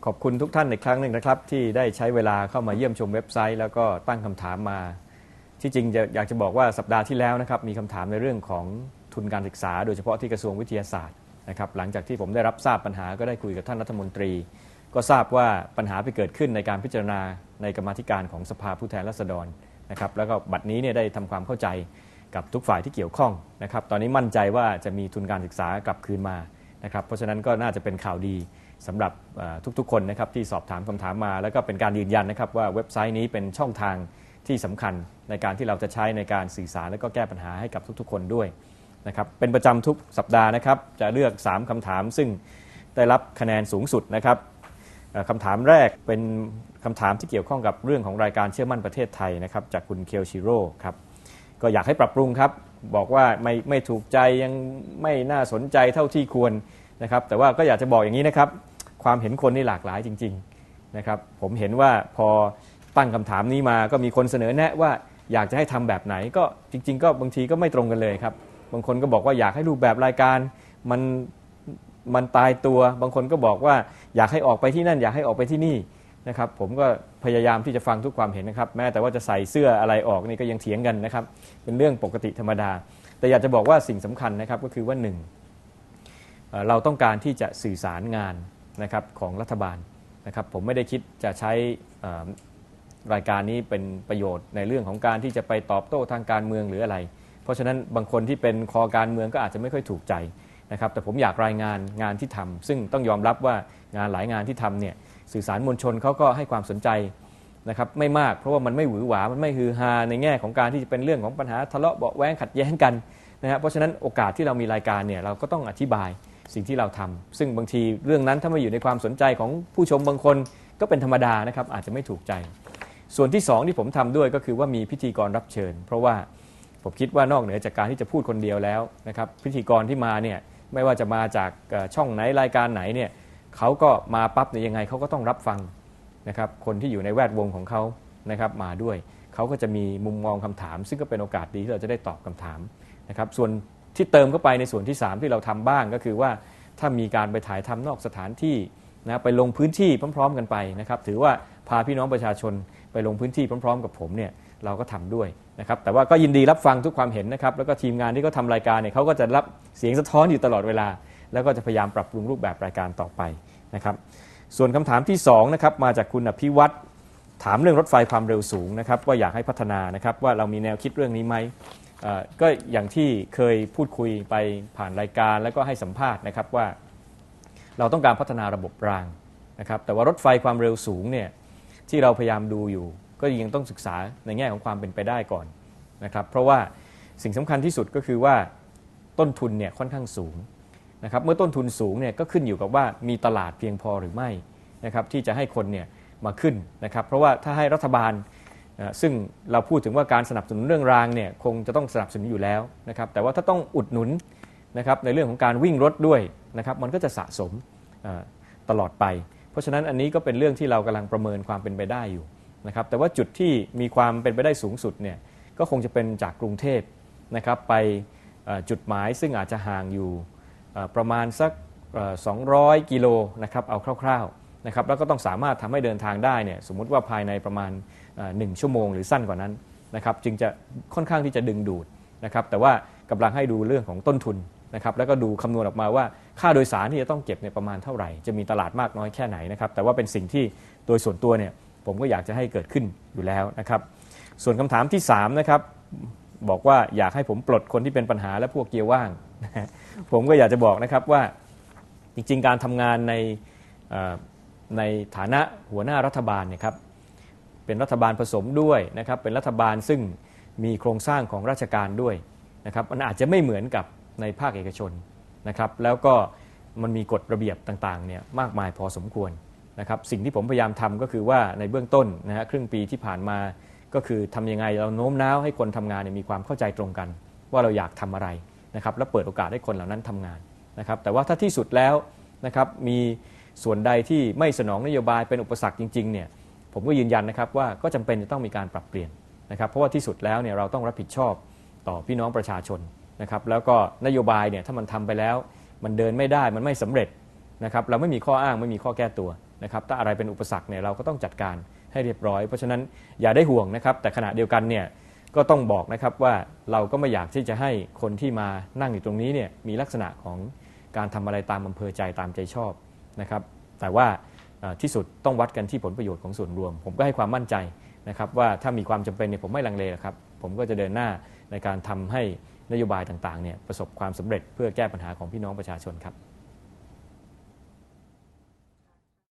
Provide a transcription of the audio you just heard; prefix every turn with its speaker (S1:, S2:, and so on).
S1: ขอบคุณทุกท่านอีกครั้งหนึ่งนะครับที่ได้ใช้เวลาเข้ามาเยี่ยมชมเว็บไซต์แล้วก็ตั้งคำถามมาที่จริงอยากจะบอกว่าสัปดาห์ที่แล้วนะครับมีคำถามในเรื่องของทุนการศึกษาโดยเฉพาะที่กระทรวงวิทยาศาสตร์นะครับหลังจากที่ผมได้รับทราบปัญหาก็ได้คุยกับท่านรัฐมนตรีก็ทราบว่าปัญหาไปเกิดขึ้นในการพิจารณาในกรรมาธิการของสภาผู้แทนราษฎรนะครับแล้วก็บัดนี้เนี่ยได้ทำความเข้าใจกับทุกฝ่ายที่เกี่ยวข้องนะครับตอนนี้มั่นใจว่าจะมีทุนการศึกษากลับคืนมานะครับเพราะฉะนั้นก็น่าจะเป็นข่าวดีสำหรับทุกๆคนนะครับที่สอบถามคำถามมาแล้วก็เป็นการยืนยันนะครับว่าเว็บไซต์นี้เป็นช่องทางที่สำคัญในการที่เราจะใช้ในการสื่อสารและก็แก้ปัญหาให้กับทุกๆคนด้วยนะครับเป็นประจำทุกสัปดาห์นะครับจะเลือก3คำถามซึ่งได้รับคะแนนสูงสุดนะครับคำถามแรกเป็นคำถามที่เกี่ยวข้องกับเรื่องของรายการเชื่อมั่นประเทศไทยนะครับจากคุณเคลชิโร่ครับก็อยากให้ปรับปรุงครับบอกว่าไม่ถูกใจยังไม่น่าสนใจเท่าที่ควรนะครับแต่ว่าก็อยากจะบอกอย่างนี้นะครับความเห็นคนนี่หลากหลายจริงๆนะครับผมเห็นว่าพอตั้งคำถามนี้มาก็มีคนเสนอแนะว่าอยากจะให้ทำแบบไหนก็จริงๆก็บางทีก็ไม่ตรงกันเลยครับบางคนก็บอกว่าอยากให้รูปแบบรายการมันตายตัวบางคนก็บอกว่าอยากให้ออกไปที่นั่นอยากให้ออกไปที่นี่นะครับผมก็พยายามที่จะฟังทุกความเห็นนะครับแม้แต่ว่าจะใส่เสื้ออะไรออกนี่ก็ยังเถียงกันนะครับเป็นเรื่องปกติธรรมดาแต่อยากจะบอกว่าสิ่งสำคัญนะครับก็คือว่า1เราต้องการที่จะสื่อสารงานนะครับของรัฐบาลนะครับผมไม่ได้คิดจะใช้รายการนี้เป็นประโยชน์ในเรื่องของการที่จะไปตอบโต้ทางการเมืองหรืออะไรเพราะฉะนั้นบางคนที่เป็นคอการเมืองก็อาจจะไม่ค่อยถูกใจนะครับแต่ผมอยากรายงานที่ทำซึ่งต้องยอมรับว่างานหลายงานที่ทำเนี่ยสื่อสารมวลชนเขาก็ให้ความสนใจนะครับไม่มากเพราะว่ามันไม่หวือหวามันไม่ฮือฮาในแง่ของการที่จะเป็นเรื่องของปัญหาทะเลาะเบาะแว้งขัดแย้งกันนะครับเพราะฉะนั้นโอกาสที่เรามีรายการเนี่ยเราก็ต้องอธิบายสิ่งที่เราทำซึ่งบางทีเรื่องนั้นถ้ามาอยู่ในความสนใจของผู้ชมบางคนก็เป็นธรรมดานะครับอาจจะไม่ถูกใจส่วนที่2ที่ผมทำด้วยก็คือว่ามีพิธีกรรับเชิญเพราะว่าผมคิดว่านอกเหนือจากการที่จะพูดคนเดียวแล้วนะครับพิธีกรที่มาเนี่ยไม่ว่าจะมาจากช่องไหนรายการไหนเนี่ยเขาก็มาปั๊บเนี่ยยังไงเขาก็ต้องรับฟังนะครับคนที่อยู่ในแวดวงของเขานะครับมาด้วยเขาก็จะมีมุมมองคำถามซึ่งก็เป็นโอกาสดีที่เราจะได้ตอบคำถามนะครับส่วนที่เติมเข้าไปในส่วนที่3ที่เราทำบ้างก็คือว่าถ้ามีการไปถ่ายทำนอกสถานที่นะไปลงพื้นที่พร้อมๆกันไปนะครับถือว่าพาพี่น้องประชาชนไปลงพื้นที่พร้อมๆกับผมเนี่ยเราก็ทำด้วยนะครับแต่ว่าก็ยินดีรับฟังทุกความเห็นนะครับแล้วก็ทีมงานที่เขาทำรายการเนี่ยเขาก็จะรับเสียงสะท้อนอยู่ตลอดเวลาแล้วก็จะพยายามปรับปรุงรูปแบบรายการต่อไปนะครับส่วนคำถามที่2นะครับมาจากคุณอภิวัตรถามเรื่องรถไฟความเร็วสูงนะครับว่าอยากให้พัฒนานะครับว่าเรามีแนวคิดเรื่องนี้ไหมก็อย่างที่เคยพูดคุยไปผ่านรายการแล้วก็ให้สัมภาษณ์นะครับว่าเราต้องการพัฒนาระบบรางนะครับแต่ว่ารถไฟความเร็วสูงเนี่ยที่เราพยายามดูอยู่ก็ยังต้องศึกษาในแง่ของความเป็นไปได้ก่อนนะครับเพราะว่าสิ่งสำคัญที่สุดก็คือว่าต้นทุนเนี่ยค่อนข้างสูงนะครับเมื่อต้นทุนสูงเนี่ยก็ขึ้นอยู่กับว่ามีตลาดเพียงพอหรือไม่นะครับที่จะให้คนเนี่ยมาขึ้นนะครับเพราะว่าถ้าให้รัฐบาลซึ่งเราพูดถึงว่าการสนับสนุนเรื่องรางเนี่ยคงจะต้องสนับสนุนอยู่แล้วนะครับแต่ว่าถ้าต้องอุดหนุนนะครับในเรื่องของการวิ่งรถด้วยนะครับมันก็จะสะสมตลอดไปเพราะฉะนั้นอันนี้ก็เป็นเรื่องที่เรากำลังประเมินความเป็นไปได้อยู่นะครับแต่ว่าจุดที่มีความเป็นไปได้สูงสุดเนี่ยก็คงจะเป็นจากกรุงเทพนะครับไปจุดหมายซึ่งอาจจะห่างอยู่ประมาณสัก200 กิโลนะครับเอาคร่าวๆนะครับแล้วก็ต้องสามารถทำให้เดินทางได้เนี่ยสมมุติว่าภายในประมาณ1 ชั่วโมงหรือสั้นกว่านั้นนะครับจึงจะค่อนข้างที่จะดึงดูดนะครับแต่ว่ากำลังให้ดูเรื่องของต้นทุนนะครับแล้วก็ดูคำนวณออกมาว่าค่าโดยสารที่จะต้องเก็บเนี่ยประมาณเท่าไหร่จะมีตลาดมากน้อยแค่ไหนนะครับแต่ว่าเป็นสิ่งที่โดยส่วนตัวเนี่ยผมก็อยากจะให้เกิดขึ้นอยู่แล้วนะครับส่วนคำถามที่3นะครับบอกว่าอยากให้ผมปลดคนที่เป็นปัญหาและพวกเกียร์ว่างผมก็อยากจะบอกนะครับว่าจริงๆการทำงานในฐานะหัวหน้ารัฐบาลเนี่ยครับเป็นรัฐบาลผสมด้วยนะครับเป็นรัฐบาลซึ่งมีโครงสร้างของราชการด้วยนะครับมันอาจจะไม่เหมือนกับในภาคเอกชนนะครับแล้วก็มันมีกฎระเบียบต่างๆเนี่ยมากมายพอสมควรนะครับสิ่งที่ผมพยายามทำก็คือว่าในเบื้องต้นนะฮะครึ่งปีที่ผ่านมาก็คือทำยังไงเราโน้มน้าวให้คนทำงานมีความเข้าใจตรงกันว่าเราอยากทำอะไรนะครับและเปิดโอกาสให้คนเหล่านั้นทำงานนะครับแต่ว่าถ้าที่สุดแล้วนะครับมีส่วนใดที่ไม่สนองนโยบายเป็นอุปสรรคจริงๆเนี่ยผมก็ยืนยันนะครับว่าก็จำเป็นจะต้องมีการปรับเปลี่ยนนะครับเพราะว่าที่สุดแล้วเนี่ยเราต้องรับผิดชอบต่อพี่น้องประชาชนนะครับแล้วก็นโยบายเนี่ยถ้ามันทำไปแล้วมันเดินไม่ได้มันไม่สำเร็จนะครับเราไม่มีข้ออ้างไม่มีข้อแก้ตัว นะครับถ้าอะไรเป็นอุปสรรคเนี่ยเราก็ต้องจัดการให้เรียบร้อยเพราะฉะนั้นอย่าได้ห่วงนะครับแต่ขณะเดียวกันเนี่ยก็ต้องบอกนะครับว่าเราก็ไม่อยากที่จะให้คนที่มานั่งอยู่ตรงนี้เนี่ยมีลักษณะของการทำอะไรตามอำเภอใจตามใจชอบนะครับแต่ว่าที่สุดต้องวัดกันที่ผลประโยชน์ของส่วนรวมผมก็ให้ความมั่นใจนะครับว่าถ้ามีความจำเป็นเนี่ยผมไม่ลังเลครับผมก็จะเดินหน้าในการทำให้นโยบายต่างๆเนี่ยประสบความสำเร็จเพื่อแก้ปัญหาของพี่น้องประชาชนครับ